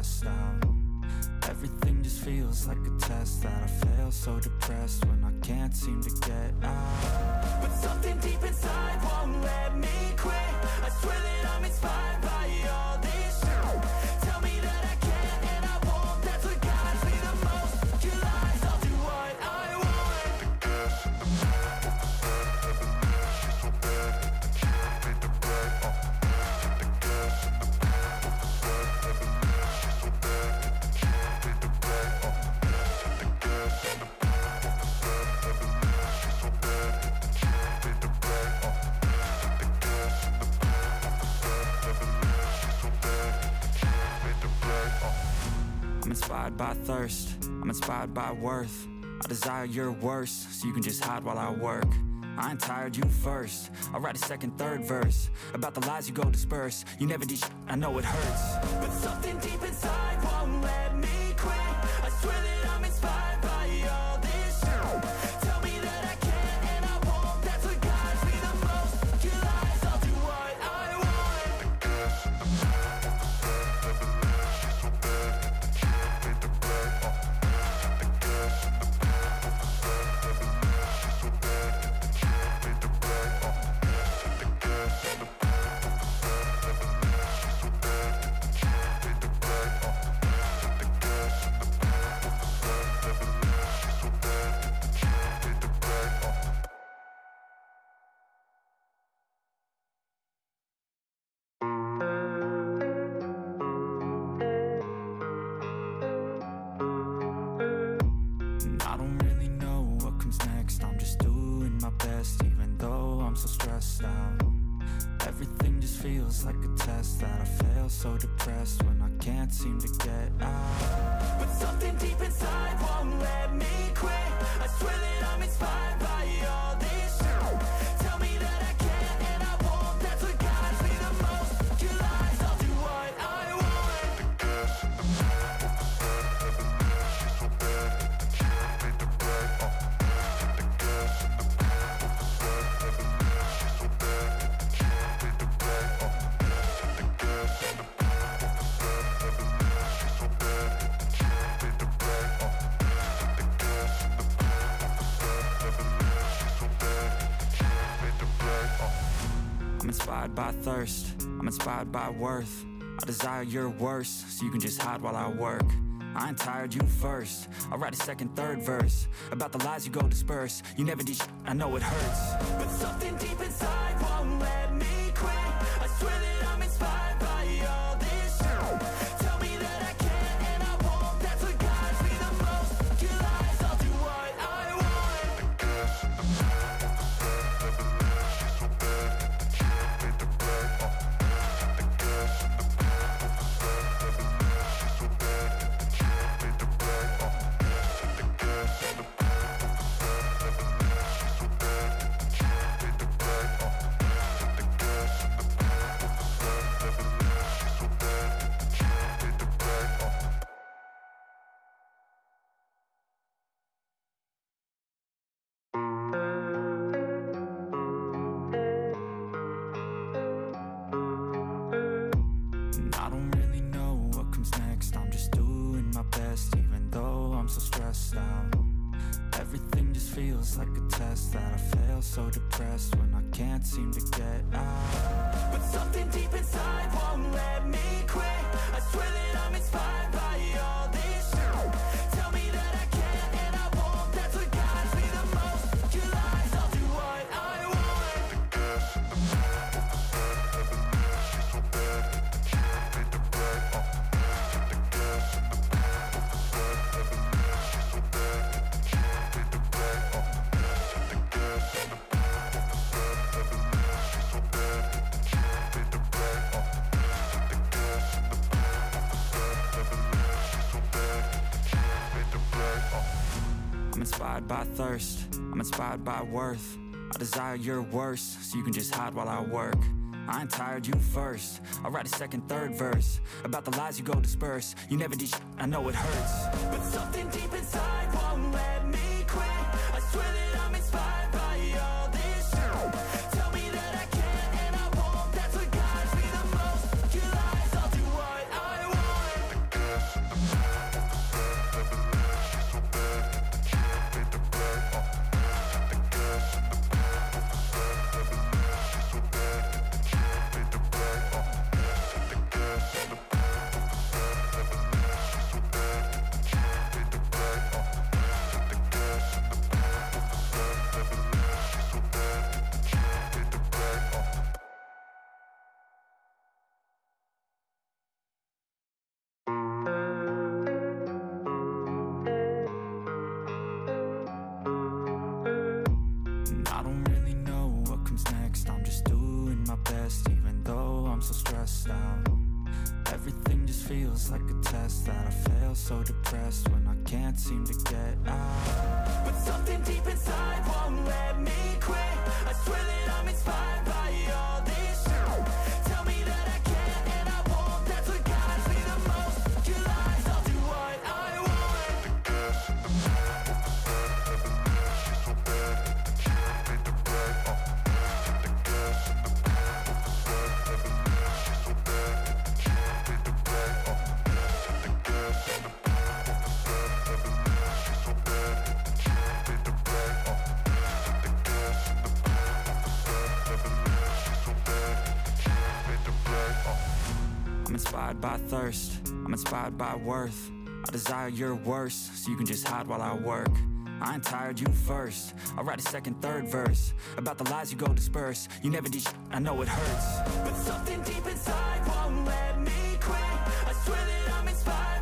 stressed out. Everything just feels like a test that I fail, so depressed when I can't seem to get out. But something deep inside won't let me quit. I swear that I'm inspired by all this shit. Tell me that I can and I won't. That's what guides me the most. Your lies, I'll do what I want. I'm inspired by thirst, I'm inspired by worth. I desire your worst, so you can just hide while I work. I ain't tired, you first. I'll write a second, third verse about the lies you go disperse. You never did I know it hurts. But something deep inside won't let me quit. I swear that I'm inspired by all this shit. Tell me that I can and I won't. That's what guides me the most. Your lies, I'll do what I want. I don't really know what comes next. I'm just doing my best, even though I'm so stressed out. Everything just feels like a test that I fail, so depressed when I can't seem to get out. But something deep inside won't let me quit. I swear that I'm inspired by all this shit. Tell me that I can and I won't. That's what guides me the most. Your lies, I'll do what I want. I'm inspired by thirst, I'm inspired by worth. I desire your worst, so you can just hide while I work. I ain't tired, you first. I'll write a second, third verse about the lies you go disperse. You never did I know it hurts. But something deep inside won't let me quit. I swear that I'm inspired by all this shit. Tell me that I can and I won't. That's what guides me the most. Your lies, I'll do what I want. I don't really know what comes next. I'm just doing my best, even though I'm so stressed out. Everything just feels like a test that I fail, so depressed when I can't seem to get out. But something deep inside won't let me quit. I swear that I'm inspired by all this shit. Tell me that I can and I won't. That's what guides me the most. Your lies, I'll do what I want. I'm inspired by thirst, I'm inspired by worth. I desire your worst, so you can just hide while I work. I ain't tired, you first. I'll write a second, third verse about the lies you go disperse. You never did I know it hurts. But something deep inside won't let me quit. I swear that I'm inspired by all this shit. Tell me that I can and I won't. That's what guides me the most. Your lies, I'll do what I want. feels like a test that I fail, so depressed when I can't seem to get out. But something deep inside won't let me quit. I swear that I'm inspired by all this shit. Tell me that I can and I won't, that's what guides me the most. Your lies, I'll do what I want. The gas in the back of the set, she's so bad, she made the bread. The gas in the back of the set, she's so bad, she made the bread. The gas in the back of the set, she's so bad, she made the bread. The gas in the back of the set, she's so bad, she made the bread. I'm inspired by thirst, I'm inspired by worth. I desire your worst, so you can just hide while I work. I ain't tired, you first. I'll write a second, third verse about the lies you go disperse. You never did I know it hurts. But something deep inside won't let me quit. I swear that I'm inspired